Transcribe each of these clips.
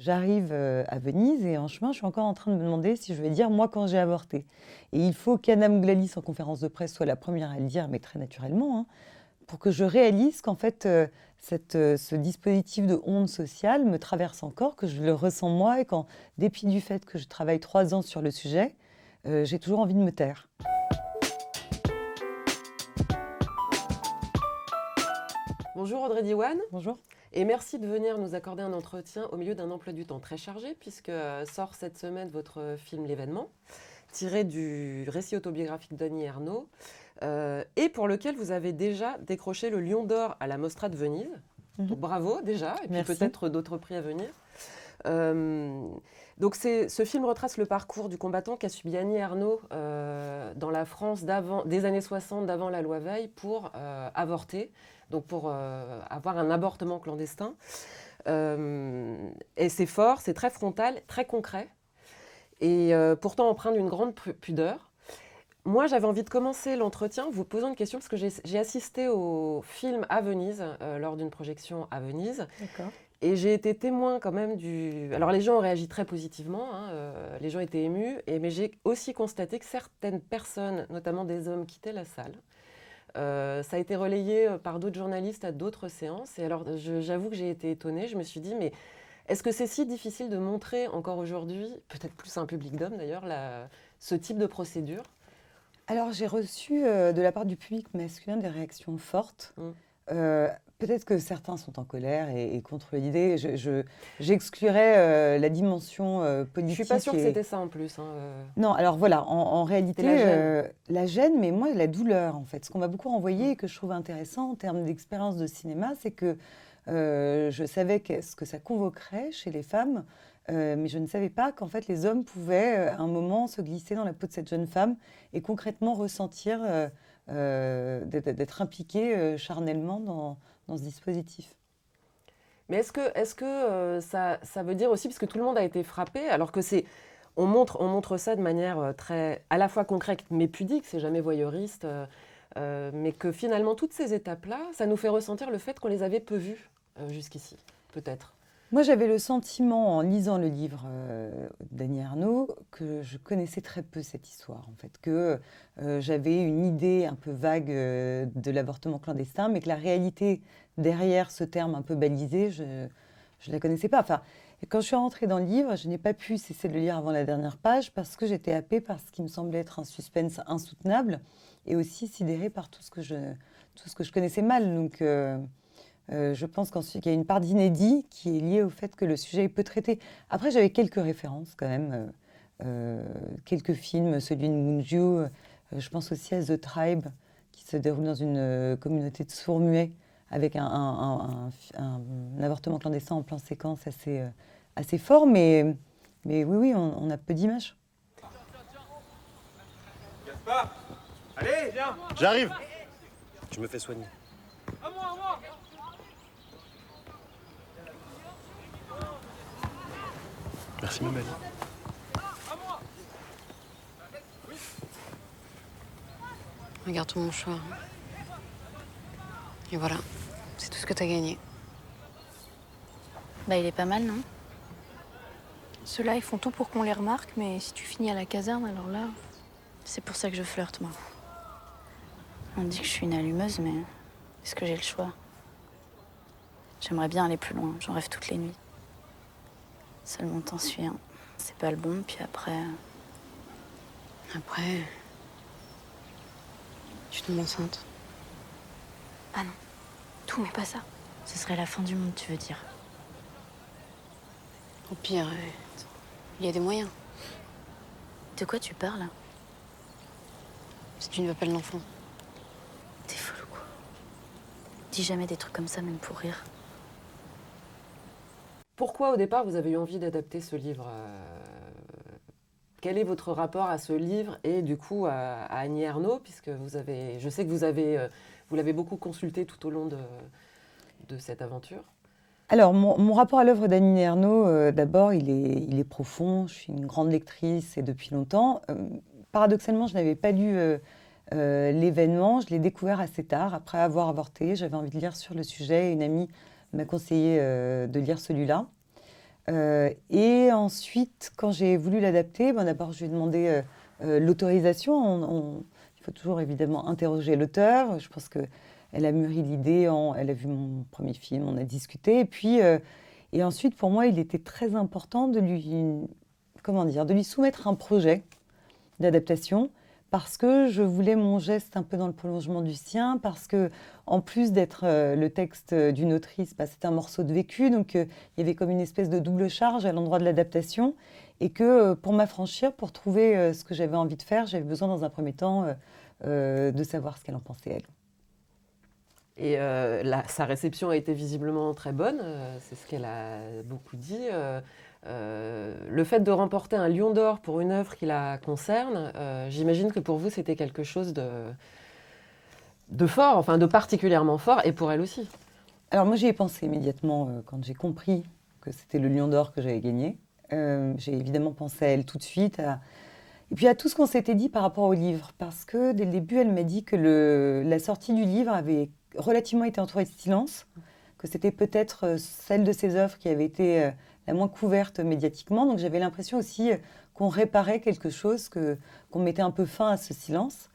j'arrive à Venise et en chemin, je suis encore en train de me demander si je vais dire moi quand j'ai avorté. Et il faut qu'Anna Mouglalis, en conférence de presse, soit la première à le dire, mais très naturellement, hein, pour que je réalise qu'en fait, ce dispositif de honte sociale me traverse encore, que je le ressens moi et qu'en dépit du fait que je travaille 3 ans sur le sujet, j'ai toujours envie de me taire. Bonjour Audrey Diwan, Bonjour. et merci de venir nous accorder un entretien au milieu d'un emploi du temps très chargé, puisque sort cette semaine votre film L'événement, tiré du récit autobiographique d'Annie Ernaux, et pour lequel vous avez déjà décroché le Lion d'Or à la Mostra de Venise. Donc bravo déjà, et puis Merci. peut-être d'autres prix à venir. Donc ce film retrace le parcours du combattant qu'a subi Annie Ernaux dans la France des années 60, d'avant la loi Veil, pour avorter, donc pour avoir un avortement clandestin. Et c'est fort, c'est très frontal, très concret, et pourtant empreint d'une grande pudeur. Moi, j'avais envie de commencer l'entretien en vous posant une question, parce que j'ai assisté au film à Venise, lors d'une projection à Venise. D'accord. Et j'ai été témoin quand même du... Alors les gens ont réagi très positivement, hein, les gens étaient émus, mais j'ai aussi constaté que certaines personnes, notamment des hommes, quittaient la salle. Ça a été relayé par d'autres journalistes à d'autres séances. Et alors j'avoue que j'ai été étonnée, je me suis dit, mais est-ce que c'est si difficile de montrer encore aujourd'hui, peut-être plus à un public d'hommes d'ailleurs, ce type de procédure? Alors, j'ai reçu de la part du public masculin des réactions fortes. Peut-être que certains sont en colère et contre l'idée. J'exclurais la dimension politique. Je suis pas sûre que c'était ça en plus. Non, alors voilà, en réalité, C'était la gêne, mais moi, la douleur, en fait. Ce qu'on m'a beaucoup renvoyé et que je trouve intéressant en termes d'expérience de cinéma, c'est que je savais ce que ça convoquerait chez les femmes, mais je ne savais pas qu'en fait, les hommes pouvaient, à un moment, se glisser dans la peau de cette jeune femme et concrètement ressentir d'être impliqués charnellement dans ce dispositif. Mais est-ce que ça veut dire aussi, parce que tout le monde a été frappé, alors que on montre ça de manière très, à la fois concrète mais pudique, c'est jamais voyeuriste, mais que finalement toutes ces étapes-là, ça nous fait ressentir le fait qu'on les avait peu vues jusqu'ici, peut-être. Moi, j'avais le sentiment, en lisant le livre d'Annie Ernaux, que je connaissais très peu cette histoire, en fait, que j'avais une idée un peu vague de l'avortement clandestin, mais que la réalité derrière ce terme un peu balisé, je ne la connaissais pas. Enfin, quand je suis rentrée dans le livre, je n'ai pas pu cesser de le lire avant la dernière page parce que j'étais happée par ce qui me semblait être un suspense insoutenable et aussi sidérée par tout ce que je connaissais mal. Donc, je pense qu'il y a une part d'inédit qui est liée au fait que le sujet est peu traité. Après, j'avais quelques références quand même, quelques films, celui de Mungiu, je pense aussi à The Tribe, qui se déroule dans une communauté de sourds-muets, avec un avortement clandestin en plan séquence assez fort, mais oui, on a peu d'images. Gaspard, allez, viens. J'arrive. Je me fais soigner. À moi. Merci, ma belle. À moi. Regarde ton mouchoir. Et voilà, c'est tout ce que t'as gagné. Bah, il est pas mal, non? Ceux-là, ils font tout pour qu'on les remarque, mais si tu finis à la caserne, alors là, c'est pour ça que je flirte, moi. On dit que je suis une allumeuse, mais est-ce que j'ai le choix? J'aimerais bien aller plus loin, j'en rêve toutes les nuits. Seulement t'en suis un. C'est pas le bon, puis après... Après, tu tombes enceinte. Ah non, tout, mais pas ça. Ce serait la fin du monde, tu veux dire. Au pire, il y a des moyens. De quoi tu parles? Si tu ne veux pas de l'enfant. T'es folle ou quoi? Dis jamais des trucs comme ça, même pour rire. Pourquoi au départ vous avez eu envie d'adapter ce livre Quel est votre rapport à ce livre et du coup à Annie Ernaux, puisque je sais que vous l'avez beaucoup consulté tout au long de cette aventure. Alors, mon rapport à l'œuvre d'Annie Ernaux, d'abord, il est profond. Je suis une grande lectrice et depuis longtemps. Paradoxalement, je n'avais pas lu l'événement. Je l'ai découvert assez tard, après avoir avorté. J'avais envie de lire sur le sujet. Une amie m'a conseillé de lire celui-là. Et ensuite, quand j'ai voulu l'adapter, d'abord je lui ai demandé l'autorisation. Il faut toujours évidemment interroger l'auteur. Je pense qu'elle a mûri l'idée, elle a vu mon premier film, on a discuté. Et ensuite, pour moi, il était très important de lui soumettre un projet d'adaptation, parce que je voulais mon geste un peu dans le prolongement du sien, parce que en plus d'être le texte d'une autrice, c'était un morceau de vécu, donc il y avait comme une espèce de double charge à l'endroit de l'adaptation, et que pour m'affranchir, pour trouver ce que j'avais envie de faire, j'avais besoin dans un premier temps de savoir ce qu'elle en pensait elle. Et sa réception a été visiblement très bonne, c'est ce qu'elle a beaucoup dit. Le fait de remporter un Lion d'Or pour une œuvre qui la concerne, j'imagine que pour vous c'était quelque chose de fort, enfin de particulièrement fort, et pour elle aussi. Alors moi j'y ai pensé immédiatement quand j'ai compris que c'était le Lion d'Or que j'avais gagné. J'ai évidemment pensé à elle tout de suite, et puis à tout ce qu'on s'était dit par rapport au livre, parce que dès le début elle m'a dit que la sortie du livre avait relativement été entourée de silence, que c'était peut-être celle de ses œuvres qui avait été la moins couverte médiatiquement. Donc j'avais l'impression aussi qu'on réparait quelque chose, qu'on mettait un peu fin à ce silence.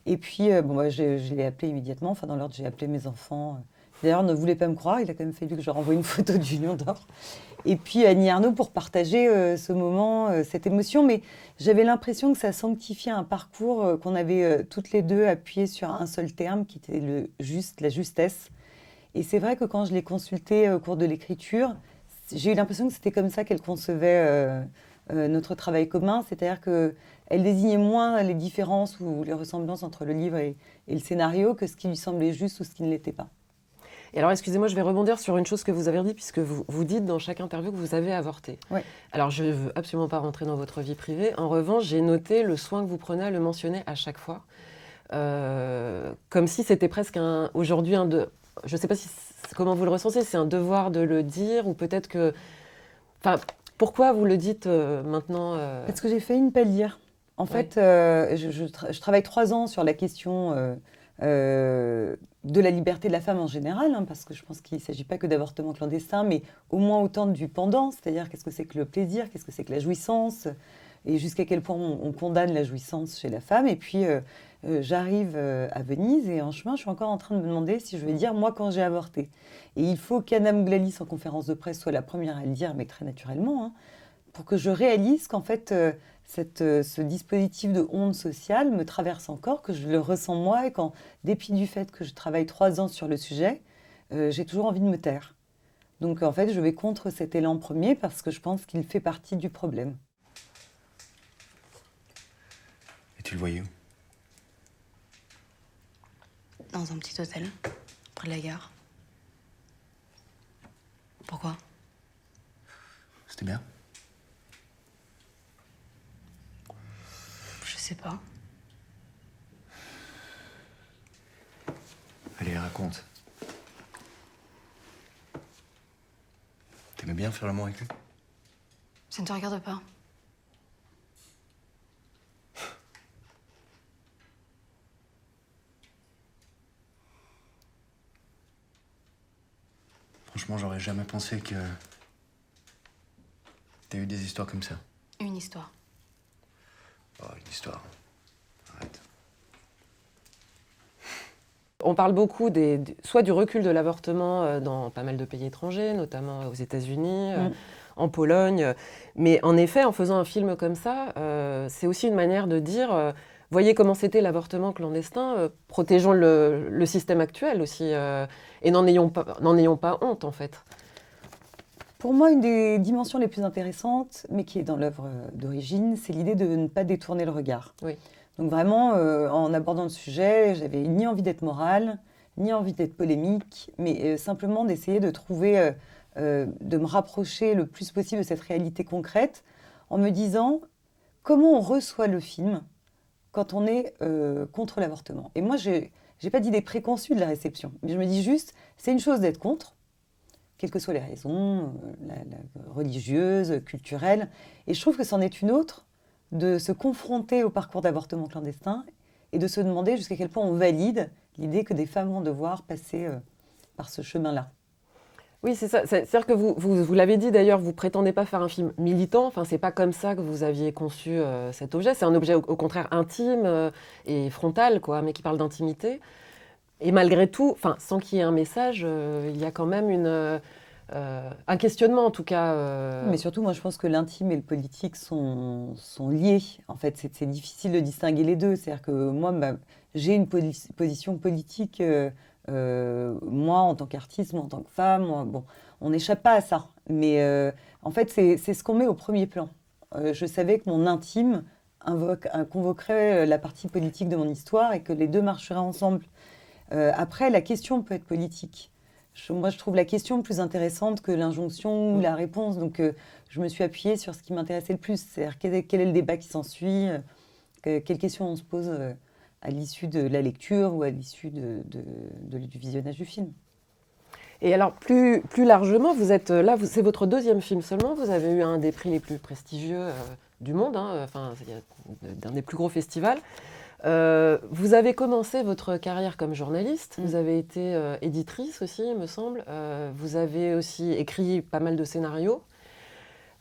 Et puis je l'ai appelé immédiatement, dans l'ordre j'ai appelé mes enfants. D'ailleurs, ne voulait pas me croire, il a quand même fallu que je leur envoie une photo du Lion d'Or. Et puis Annie Ernaux pour partager ce moment, cette émotion. Mais j'avais l'impression que ça sanctifiait un parcours qu'on avait toutes les deux appuyé sur un seul terme, qui était la justesse. Et c'est vrai que quand je l'ai consultée au cours de l'écriture, j'ai eu l'impression que c'était comme ça qu'elle concevait notre travail commun. C'est-à-dire qu'elle désignait moins les différences ou les ressemblances entre le livre et le scénario que ce qui lui semblait juste ou ce qui ne l'était pas. Et alors, excusez-moi, je vais rebondir sur une chose que vous avez dit, puisque vous dites dans chaque interview que vous avez avorté. Ouais. Alors, je ne veux absolument pas rentrer dans votre vie privée. En revanche, j'ai noté le soin que vous prenez à le mentionner à chaque fois. Comme si c'était presque aujourd'hui je ne sais pas comment vous le ressentez, c'est un devoir de le dire, ou peut-être que... pourquoi vous le dites maintenant Parce que j'ai failli ne pas le dire. En fait, je travaille 3 ans sur la question de la liberté de la femme en général, parce que je pense qu'il ne s'agit pas que d'avortement clandestin, mais au moins autant du pendant, c'est-à-dire qu'est-ce que c'est que le plaisir, qu'est-ce que c'est que la jouissance, et jusqu'à quel point on condamne la jouissance chez la femme. Et puis, j'arrive à Venise, et en chemin, je suis encore en train de me demander si je vais dire, moi, quand j'ai avorté. Et il faut qu'Anna Mouglalis, en conférence de presse, soit la première à le dire, mais très naturellement, pour que je réalise qu'en fait, ce dispositif de honte sociale me traverse encore, que je le ressens moi, et qu'en dépit du fait que je travaille 3 ans sur le sujet, j'ai toujours envie de me taire. Donc en fait, je vais contre cet élan premier parce que je pense qu'il fait partie du problème. Et tu le voyais où? Dans un petit hôtel, près de la gare. Pourquoi? C'était bien? Je sais pas. Allez, raconte. T'aimais bien faire l'amour avec lui? Ça ne te regarde pas. Franchement, j'aurais jamais pensé que t'as eu des histoires comme ça. Une histoire. Oh, une histoire. Arrête. On parle beaucoup soit du recul de l'avortement dans pas mal de pays étrangers, notamment aux États-Unis, en Pologne. Mais en effet, en faisant un film comme ça, c'est aussi une manière de dire voyez comment c'était l'avortement clandestin, protégeons le système actuel aussi, et n'en ayons pas honte, en fait. Pour moi, une des dimensions les plus intéressantes, mais qui est dans l'œuvre d'origine, c'est l'idée de ne pas détourner le regard. Oui. Donc vraiment, en abordant le sujet, j'avais ni envie d'être morale, ni envie d'être polémique, mais simplement d'essayer de trouver, de me rapprocher le plus possible de cette réalité concrète, en me disant comment on reçoit le film quand on est contre l'avortement. Et moi, j'ai pas d'idée préconçue de la réception, mais je me dis juste, c'est une chose d'être contre, quelles que soient les raisons, la religieuse, culturelle, et je trouve que c'en est une autre de se confronter au parcours d'avortement clandestin et de se demander jusqu'à quel point on valide l'idée que des femmes vont devoir passer par ce chemin-là. Oui, c'est ça. C'est-à-dire que vous l'avez dit d'ailleurs, vous prétendez pas faire un film militant. Enfin, c'est pas comme ça que vous aviez conçu cet objet. C'est un objet au contraire intime et frontal, quoi, mais qui parle d'intimité. Et malgré tout, enfin, sans qu'il y ait un message, il y a quand même un questionnement en tout cas. Mais surtout, moi, je pense que l'intime et le politique sont liés. En fait, c'est difficile de distinguer les deux. C'est-à-dire que moi, j'ai une position politique, moi, en tant qu'artiste, moi, en tant que femme. Moi, bon, on n'échappe pas à ça. Mais en fait, c'est ce qu'on met au premier plan. Je savais que mon intime convoquerait la partie politique de mon histoire et que les deux marcheraient ensemble. Après, la question peut être politique. Moi, je trouve la question plus intéressante que l'injonction ou la réponse. Donc, je me suis appuyée sur ce qui m'intéressait le plus. C'est-à-dire, quel est le débat qui s'ensuit, quelles questions on se pose à l'issue de la lecture ou à l'issue du visionnage du film. Et alors, plus largement, vous êtes là, c'est votre deuxième film seulement. Vous avez eu un des prix les plus prestigieux du monde, hein, enfin, d'un des plus gros festivals. Vous avez commencé votre carrière comme journaliste, vous avez été éditrice aussi, il me semble. Vous avez aussi écrit pas mal de scénarios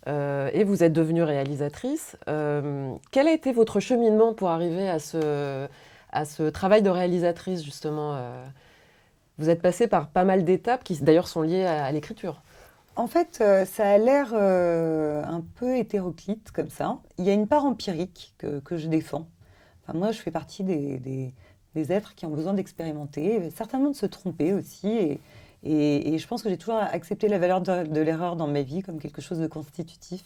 et vous êtes devenue réalisatrice. Quel a été votre cheminement pour arriver à ce travail de réalisatrice, justement Vous êtes passée par pas mal d'étapes qui d'ailleurs sont liées à l'écriture. En fait, ça a l'air un peu hétéroclite comme ça. Il y a une part empirique que je défends. Enfin, moi, je fais partie des êtres qui ont besoin d'expérimenter, certainement de se tromper aussi. Et je pense que j'ai toujours accepté la valeur de l'erreur dans ma vie comme quelque chose de constitutif.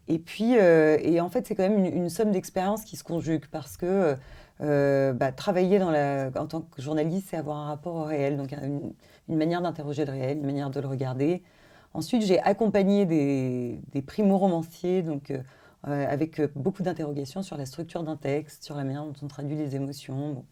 Et puis, et en fait, c'est quand même une somme d'expériences qui se conjuguent parce que travailler en tant que journaliste, c'est avoir un rapport au réel, donc une manière d'interroger le réel, une manière de le regarder. Ensuite, j'ai accompagné des primo-romanciers, donc avec beaucoup d'interrogations sur la structure d'un texte, sur la manière dont on traduit les émotions. Bon.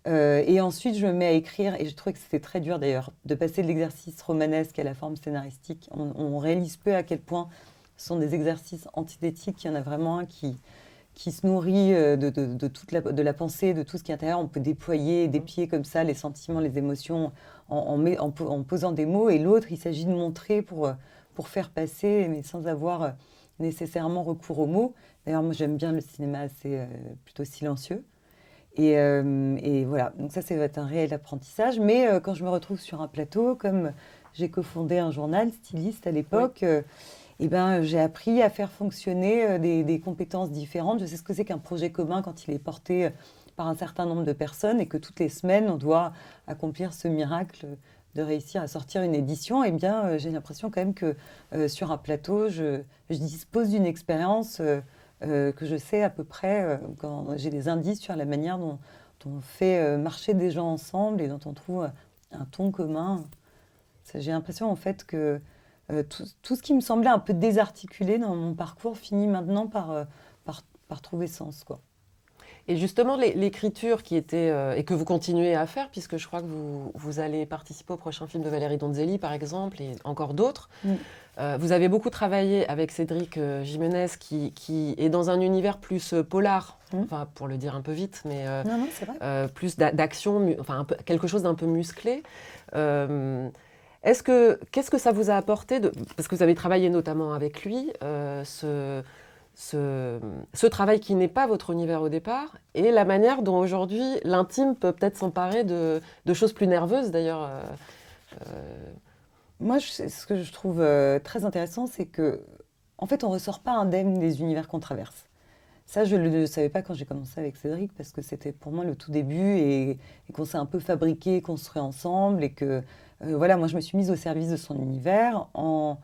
Et ensuite, je me mets à écrire, et je trouvais que c'était très dur d'ailleurs, de passer de l'exercice romanesque à la forme scénaristique. On réalise peu à quel point ce sont des exercices antithétiques. Il y en a vraiment un qui se nourrit de la pensée, de tout ce qui est intérieur. On peut déployer des pieds comme ça, les sentiments, les émotions, en posant des mots. Et l'autre, il s'agit de montrer pour faire passer, mais sans avoir nécessairement recours aux mots. D'ailleurs, moi, j'aime bien le cinéma assez plutôt silencieux. Et voilà, donc ça, c'est un réel apprentissage. Mais quand je me retrouve sur un plateau, comme j'ai cofondé un journal, Styliste à l'époque, j'ai appris à faire fonctionner des compétences différentes. Je sais ce que c'est qu'un projet commun quand il est porté par un certain nombre de personnes et que toutes les semaines, on doit accomplir ce miracle de réussir à sortir une édition. J'ai l'impression quand même que sur un plateau, je dispose d'une expérience que je sais à peu près quand j'ai des indices sur la manière dont on fait marcher des gens ensemble et dont on trouve un ton commun. J'ai l'impression en fait que tout ce qui me semblait un peu désarticulé dans mon parcours finit maintenant par trouver sens, quoi. Et justement, l'écriture qui était, et que vous continuez à faire, puisque je crois que vous allez participer au prochain film de Valérie Donzelli, par exemple, et encore d'autres. Vous avez beaucoup travaillé avec Cédric Jiménez, qui est dans un univers plus polar, enfin, pour le dire un peu vite, mais Non, c'est vrai. plus d'action, enfin, quelque chose d'un peu musclé. Qu'est-ce que ça vous a apporté parce que vous avez travaillé notamment avec lui, ce travail qui n'est pas votre univers au départ, et la manière dont aujourd'hui l'intime peut peut-être s'emparer de choses plus nerveuses d'ailleurs. Moi, ce que je trouve très intéressant, c'est que, en fait, on ne ressort pas indemne des univers qu'on traverse. Ça, je ne le savais pas quand j'ai commencé avec Cédric, parce que c'était pour moi le tout début, et qu'on s'est un peu fabriqué, construit ensemble, et que, voilà, moi, je me suis mise au service de son univers. En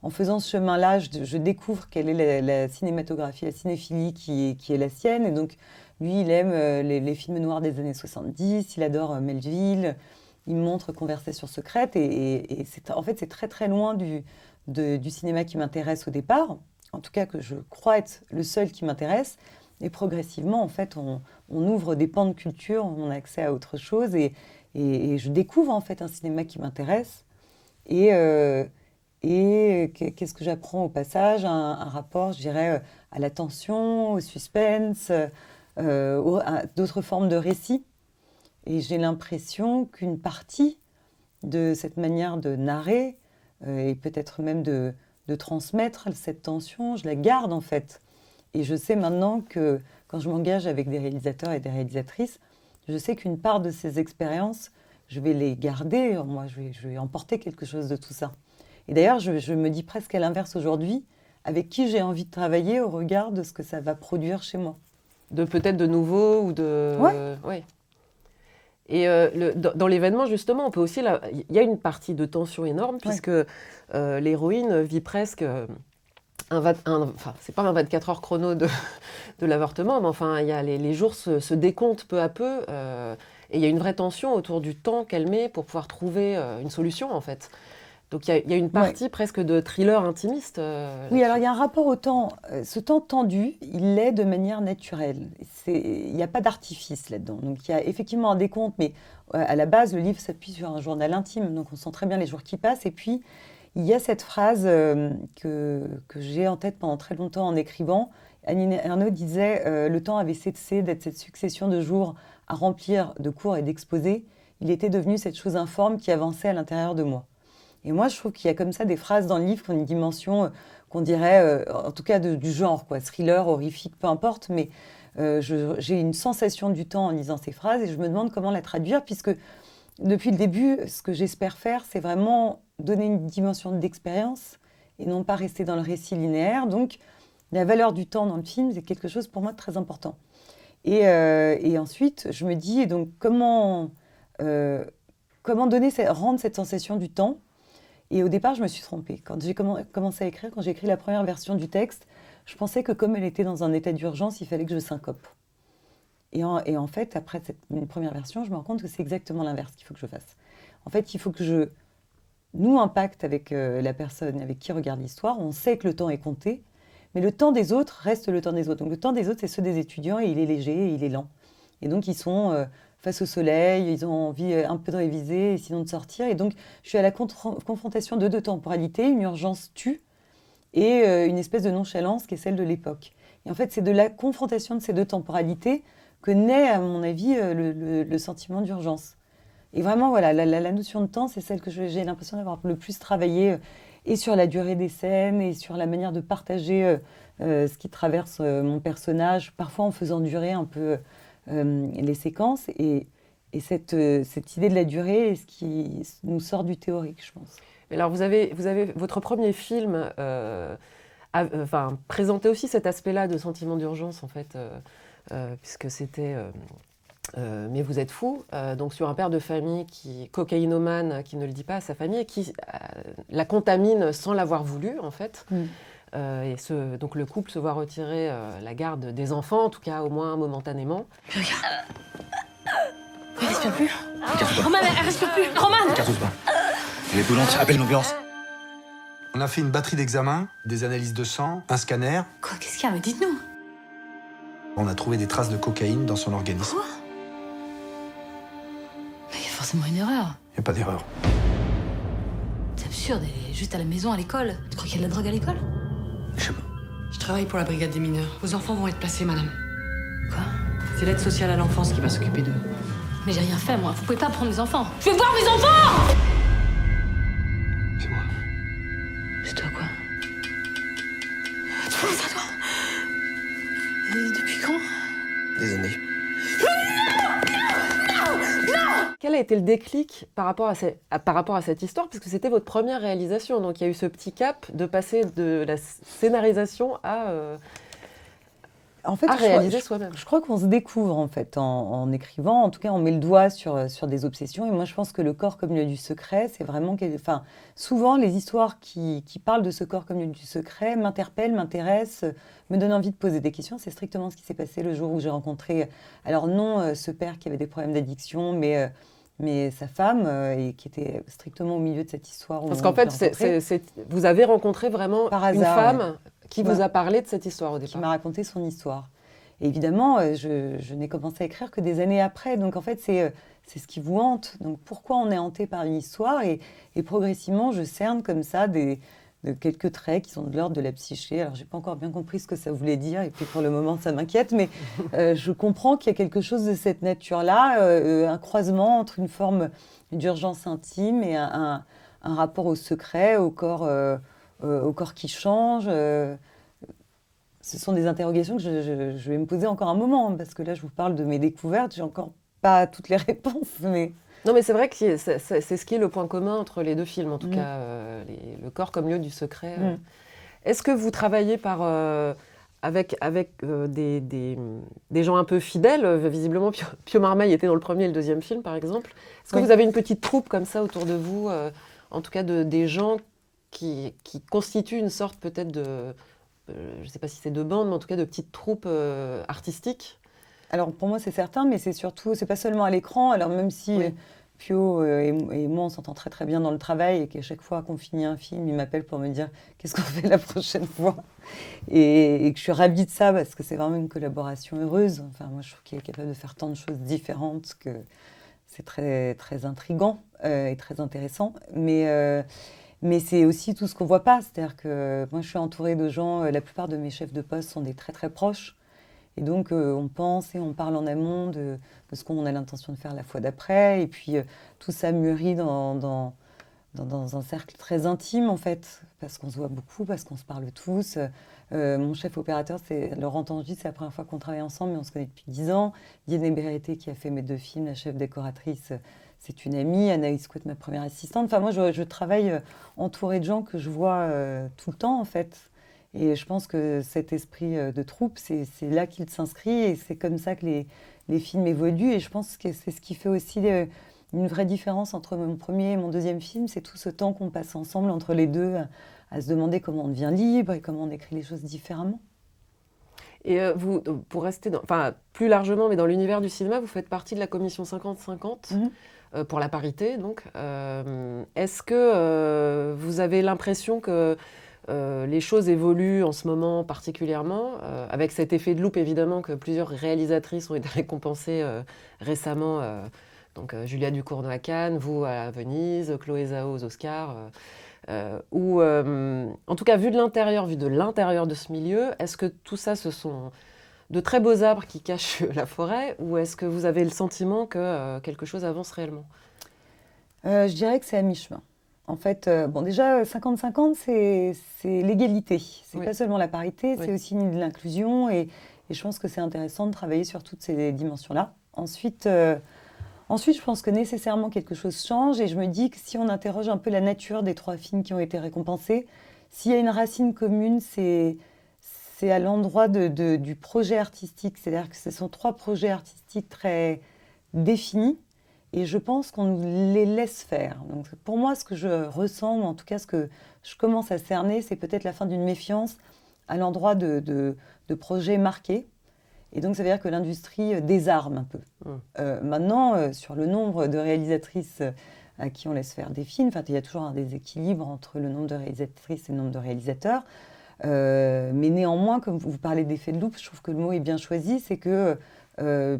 faisant ce chemin-là, je découvre quelle est la cinématographie, la cinéphilie qui est la sienne. Et donc, lui, il aime les films noirs des années 70, il adore Melville, il me montre Conversation secrète. Et en fait, c'est très, très loin du cinéma qui m'intéresse au départ. En tout cas, que je crois être le seul qui m'intéresse. Et progressivement, en fait, on ouvre des pans de culture, on a accès à autre chose. Et je découvre, en fait, un cinéma qui m'intéresse. Et qu'est-ce que j'apprends au passage? Un rapport, je dirais, à la tension, au suspense, à d'autres formes de récits. Et j'ai l'impression qu'une partie de cette manière de narrer et peut-être même de transmettre cette tension, je la garde en fait. Et je sais maintenant que quand je m'engage avec des réalisateurs et des réalisatrices, je sais qu'une part de ces expériences, je vais les garder, moi je vais emporter quelque chose de tout ça. Et d'ailleurs, je me dis presque à l'inverse aujourd'hui, avec qui j'ai envie de travailler au regard de ce que ça va produire chez moi. De peut-être de nouveau ou de... Ouais. Et dans l'événement, justement, on peut aussi... Il y a une partie de tension énorme, puisque l'héroïne vit presque... enfin, c'est pas un 24 heures chrono de l'avortement, mais enfin, il y a les jours se décomptent peu à peu, et il y a une vraie tension autour du temps qu'elle met pour pouvoir trouver une solution, en fait. Donc il y a une partie presque de thriller intimiste. Oui, alors il y a un rapport au temps. Ce temps tendu, il l'est de manière naturelle. Il n'y a pas d'artifice là-dedans. Donc il y a effectivement un décompte, mais à la base, le livre s'appuie sur un journal intime. Donc on sent très bien les jours qui passent. Et puis, il y a cette phrase que j'ai en tête pendant très longtemps en écrivant. Annie Ernaux disait « Le temps avait cessé d'être cette succession de jours à remplir de cours et d'exposés. Il était devenu cette chose informe qui avançait à l'intérieur de moi. » Et moi, je trouve qu'il y a comme ça des phrases dans le livre qui ont une dimension qu'on dirait, en tout cas du genre, quoi, thriller, horrifique, peu importe, mais j'ai une sensation du temps en lisant ces phrases et je me demande comment la traduire, puisque depuis le début, ce que j'espère faire, c'est vraiment donner une dimension d'expérience et non pas rester dans le récit linéaire. Donc, la valeur du temps dans le film, c'est quelque chose pour moi de très important. Et ensuite, je me dis, donc, comment rendre cette sensation du temps. Et au départ, je me suis trompée. Quand j'ai commencé à écrire, quand j'ai écrit la première version du texte, je pensais que comme elle était dans un état d'urgence, il fallait que je syncope. Et en fait, après cette première version, je me rends compte que c'est exactement l'inverse qu'il faut que je fasse. En fait, il faut que je noue un pacte avec la personne avec qui regarde l'histoire. On sait que le temps est compté, mais le temps des autres reste le temps des autres. Donc le temps des autres, c'est ceux des étudiants, et il est léger, et il est lent. Et donc, ils sont... face au soleil, ils ont envie un peu de réviser et sinon de sortir. Et donc, je suis à la confrontation de deux temporalités, une urgence tue et une espèce de nonchalance qui est celle de l'époque. Et en fait, c'est de la confrontation de ces deux temporalités que naît, à mon avis, le sentiment d'urgence. Et vraiment, voilà, la notion de temps, c'est celle que j'ai l'impression d'avoir le plus travaillé, et sur la durée des scènes, et sur la manière de partager ce qui traverse mon personnage, parfois en faisant durer un peu... les séquences et cette idée de la durée est ce qui nous sort du théorique, je pense. Alors vous avez votre premier film présentait aussi cet aspect-là de sentiment d'urgence en fait, puisque c'était Mais vous êtes fou, donc sur un père de famille cocaïnomane qui ne le dit pas à sa famille et qui la contamine sans l'avoir voulu en fait. Donc le couple se voit retirer la garde des enfants, en tout cas au moins momentanément. Mais regarde. Elle respire plus. Roman, elle respire plus. Roman. Cartouche pas. Elle est brûlante, appelle l'ambulance. On a fait une batterie d'examens, des analyses de sang, un scanner. Quoi, qu'est-ce qu'il y a? Mais dites-nous. On a trouvé des traces de cocaïne dans son organisme. Quoi? Mais il y a forcément une erreur. Il n'y a pas d'erreur. C'est absurde, elle est juste à la maison, à l'école. Tu crois qu'il y a de la drogue à l'école? Je sais pas. Je travaille pour la brigade des mineurs. Vos enfants vont être placés, madame. Quoi? C'est l'aide sociale à l'enfance qui va s'occuper d'eux. Mais j'ai rien fait, moi. Vous pouvez pas prendre mes enfants. Je veux voir mes enfants! C'est moi. C'est toi, quoi? Tu penses à toi? Et depuis quand? Des années. Quel a été le déclic par rapport à cette histoire? Parce que c'était votre première réalisation, donc il y a eu ce petit cap de passer de la scénarisation à réaliser soi-même. Je crois qu'on se découvre en fait en écrivant. En tout cas, on met le doigt sur des obsessions. Et moi, je pense que le corps comme lieu du secret, c'est vraiment... souvent, les histoires qui parlent de ce corps comme lieu du secret m'interpellent, m'intéressent, me donnent envie de poser des questions. C'est strictement ce qui s'est passé le jour où j'ai rencontré... Alors non, ce père qui avait des problèmes d'addiction, mais sa femme, et qui était strictement au milieu de cette histoire. Parce qu'en fait, vous avez rencontré vraiment par hasard, une femme qui vous a parlé de cette histoire au départ. Qui m'a raconté son histoire. Et évidemment, je n'ai commencé à écrire que des années après. Donc en fait, c'est ce qui vous hante. Donc pourquoi on est hanté par une histoire et progressivement, je cerne comme ça de quelques traits qui sont de l'ordre de la psyché. Alors, je n'ai pas encore bien compris ce que ça voulait dire, et puis pour le moment, ça m'inquiète, mais je comprends qu'il y a quelque chose de cette nature-là, un croisement entre une forme d'urgence intime et un un rapport au secret, au corps qui change. Ce sont des interrogations que je vais me poser encore un moment, parce que là, je vous parle de mes découvertes, j'ai encore pas toutes les réponses, mais... Non, mais c'est vrai que c'est ce qui est le point commun entre les deux films, en tout cas, le corps comme lieu du secret. Est-ce que vous travaillez avec des gens un peu fidèles? Visiblement, Pio Marmaille était dans le premier et le deuxième film, par exemple. Est-ce que vous avez une petite troupe comme ça autour de vous, en tout cas des gens qui constituent une sorte peut-être de... je ne sais pas si c'est de bande, mais en tout cas de petites troupes artistiques? Alors pour moi c'est certain, mais c'est surtout, c'est pas seulement à l'écran. Alors même si Pio et moi on s'entend très très bien dans le travail et qu'à chaque fois qu'on finit un film, il m'appelle pour me dire qu'est-ce qu'on fait la prochaine fois. Et que je suis ravie de ça parce que c'est vraiment une collaboration heureuse. Enfin moi je trouve qu'il est capable de faire tant de choses différentes que c'est très très intriguant et très intéressant. Mais c'est aussi tout ce qu'on voit pas. C'est-à-dire que moi je suis entourée de gens, la plupart de mes chefs de poste sont des très très proches. Et donc, on pense et on parle en amont de ce qu'on a l'intention de faire la fois d'après. Et puis, tout ça mûrit dans un cercle très intime, en fait, parce qu'on se voit beaucoup, parce qu'on se parle tous. Mon chef opérateur, c'est Laurent Tangy, c'est la première fois qu'on travaille ensemble, mais on se connaît depuis 10 ans. Diane Bérété, qui a fait mes 2 films, la chef décoratrice, c'est une amie. Anaïs Couette, ma première assistante. Enfin, moi, je travaille entourée de gens que je vois tout le temps, en fait. Et je pense que cet esprit de troupe, c'est là qu'il s'inscrit et c'est comme ça que les films évoluent. Et je pense que c'est ce qui fait aussi une vraie différence entre mon premier et mon deuxième film. C'est tout ce temps qu'on passe ensemble entre les deux à se demander comment on devient libre et comment on écrit les choses différemment. Et vous, pour rester plus largement, mais dans l'univers du cinéma, vous faites partie de la commission 50-50 pour la parité. Donc, est-ce que vous avez l'impression que les choses évoluent en ce moment particulièrement, avec cet effet de loupe évidemment que plusieurs réalisatrices ont été récompensées récemment, donc Julia Ducournau à Cannes, vous à Venise, Chloé Zhao aux Oscars, ou en tout cas vu de l'intérieur de ce milieu, est-ce que tout ça ce sont de très beaux arbres qui cachent la forêt, ou est-ce que vous avez le sentiment que quelque chose avance réellement? Je dirais que c'est à mi-chemin. En fait, déjà, 50-50, c'est l'égalité. C'est pas seulement la parité, c'est aussi l'inclusion. Et je pense que c'est intéressant de travailler sur toutes ces dimensions-là. Ensuite, je pense que nécessairement quelque chose change. Et je me dis que si on interroge un peu la nature des 3 films qui ont été récompensés, s'il y a une racine commune, c'est à l'endroit du projet artistique. C'est-à-dire que ce sont 3 projets artistiques très définis. Et je pense qu'on nous les laisse faire. Donc pour moi, ce que je ressens, ou en tout cas ce que je commence à cerner, c'est peut-être la fin d'une méfiance à l'endroit de projets marqués. Et donc ça veut dire que l'industrie désarme un peu. Maintenant, sur le nombre de réalisatrices à qui on laisse faire des films, il y a toujours un déséquilibre entre le nombre de réalisatrices et le nombre de réalisateurs. Mais néanmoins, comme vous parlez d'effet de loupe, je trouve que le mot est bien choisi, c'est que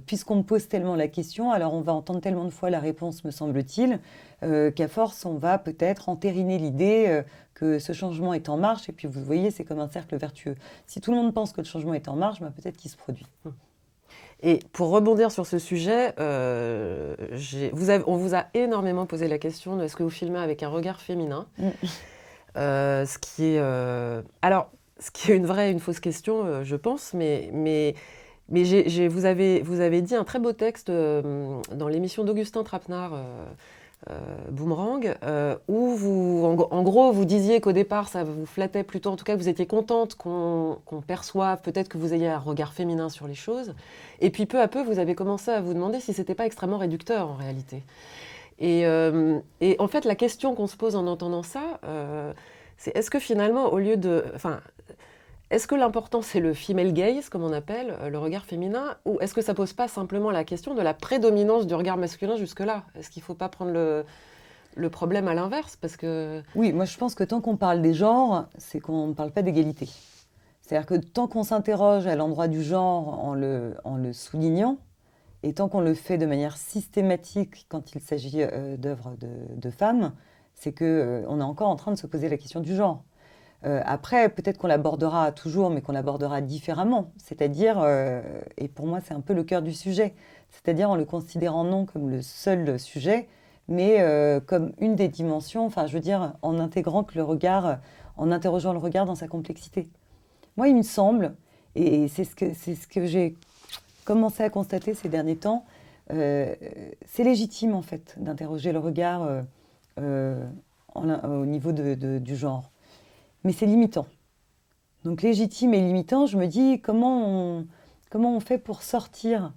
puisqu'on me pose tellement la question, alors on va entendre tellement de fois la réponse, me semble-t-il, qu'à force, on va peut-être entériner l'idée que ce changement est en marche. Et puis, vous voyez, c'est comme un cercle vertueux. Si tout le monde pense que le changement est en marche, peut-être qu'il se produit. Et pour rebondir sur ce sujet, on vous a énormément posé la question de est-ce que vous filmez avec un regard féminin, ce qui est une vraie et une fausse question, je pense, mais vous avez dit un très beau texte dans l'émission d'Augustin Trapenard, Boomerang, où en gros, vous disiez qu'au départ, ça vous flattait plutôt, en tout cas, que vous étiez contente qu'on perçoive, peut-être que vous ayez un regard féminin sur les choses. Et puis, peu à peu, vous avez commencé à vous demander si c'était pas extrêmement réducteur, en réalité. Et en fait, la question qu'on se pose en entendant ça, c'est est-ce que finalement, au lieu de... Est-ce que l'important, c'est le female gaze, comme on appelle, le regard féminin, ou est-ce que ça pose pas simplement la question de la prédominance du regard masculin jusque-là? Est-ce qu'il ne faut pas prendre le problème à l'inverse, parce que... Oui, moi je pense que tant qu'on parle des genres, c'est qu'on ne parle pas d'égalité. C'est-à-dire que tant qu'on s'interroge à l'endroit du genre en le soulignant, et tant qu'on le fait de manière systématique quand il s'agit d'œuvres de femmes, c'est qu'on est encore en train de se poser la question du genre. Après, peut-être qu'on l'abordera toujours, mais qu'on l'abordera différemment. C'est-à-dire, et pour moi c'est un peu le cœur du sujet, c'est-à-dire en le considérant non comme le seul sujet, mais comme une des dimensions, enfin, je veux dire, en intégrant que le regard, en interrogeant le regard dans sa complexité. Moi, il me semble, et c'est ce que j'ai commencé à constater ces derniers temps, c'est légitime, en fait, d'interroger le regard au niveau du genre. Mais c'est limitant. Donc, légitime et limitant, je me dis, comment on fait pour sortir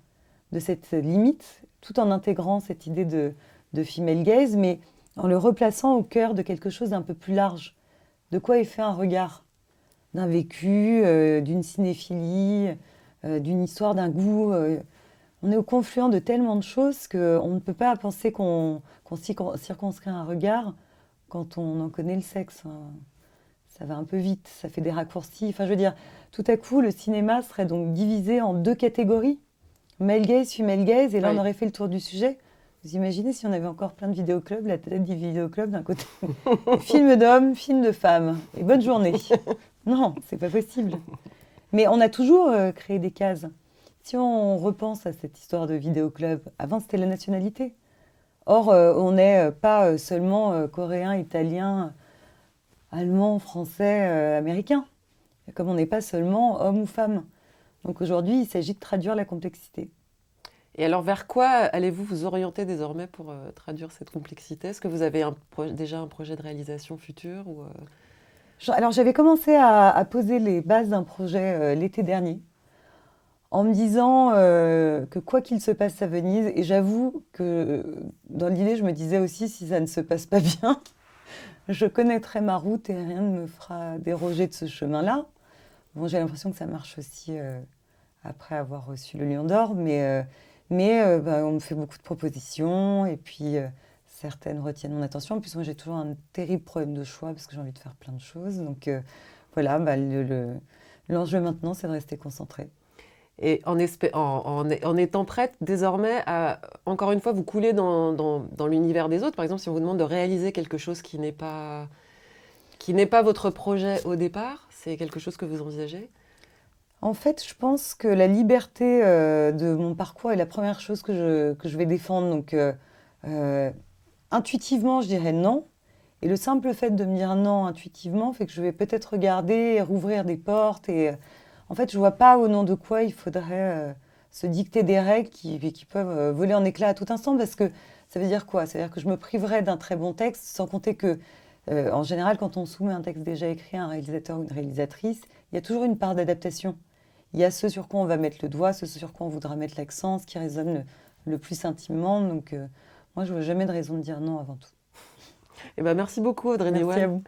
de cette limite, tout en intégrant cette idée de female gaze, mais en le replaçant au cœur de quelque chose d'un peu plus large. De quoi est fait un regard? D'un vécu, d'une cinéphilie, d'une histoire, d'un goût. On est au confluent de tellement de choses qu'on ne peut pas penser qu'on circonscrit un regard quand on en connaît le sexe. Ça va un peu vite, ça fait des raccourcis. Enfin, je veux dire, tout à coup, le cinéma serait donc divisé en 2 catégories. Male gaze, female gaze, et là, Oui. on aurait fait le tour du sujet. Vous imaginez si on avait encore plein de vidéoclubs, la tête du vidéoclub d'un côté. Film d'hommes, film de femmes. Et bonne journée. Non, c'est pas possible. Mais on a toujours créé des cases. Si on repense à cette histoire de vidéoclub, avant c'était la nationalité. Or, on n'est pas seulement coréen, italien, allemand, français, américain. Comme on n'est pas seulement homme ou femme. Donc aujourd'hui, il s'agit de traduire la complexité. Et alors, vers quoi allez-vous vous orienter désormais pour traduire cette complexité? Est-ce que vous avez déjà un projet de réalisation futur ou, Alors, j'avais commencé à poser les bases d'un projet l'été dernier, en me disant que quoi qu'il se passe à Venise, et j'avoue que dans l'idée, je me disais aussi, si ça ne se passe pas bien, je connaîtrai ma route et rien ne me fera déroger de ce chemin-là. Bon, j'ai l'impression que ça marche aussi après avoir reçu le Lion d'Or, mais on me fait beaucoup de propositions, et puis certaines retiennent mon attention. En plus, moi, j'ai toujours un terrible problème de choix, parce que j'ai envie de faire plein de choses. Donc voilà, l'enjeu maintenant, c'est de rester concentré. Et en étant prête désormais à, encore une fois, vous couler dans l'univers des autres. Par exemple, si on vous demande de réaliser quelque chose qui n'est pas votre projet au départ, c'est quelque chose que vous envisagez? En fait, je pense que la liberté de mon parcours est la première chose que je vais défendre. Donc, intuitivement, je dirais non. Et le simple fait de me dire non intuitivement fait que je vais peut-être regarder et rouvrir des portes. Et en fait, je ne vois pas au nom de quoi il faudrait se dicter des règles qui peuvent voler en éclats à tout instant. Parce que ça veut dire quoi? Ça veut dire que je me priverais d'un très bon texte, sans compter que, en général, quand on soumet un texte déjà écrit à un réalisateur ou une réalisatrice, il y a toujours une part d'adaptation. Il y a ce sur quoi on va mettre le doigt, ce sur quoi on voudra mettre l'accent, ce qui résonne le plus intimement. Donc, moi, je ne vois jamais de raison de dire non avant tout. Eh ben, merci beaucoup, Audrey Merci Newan. à vous.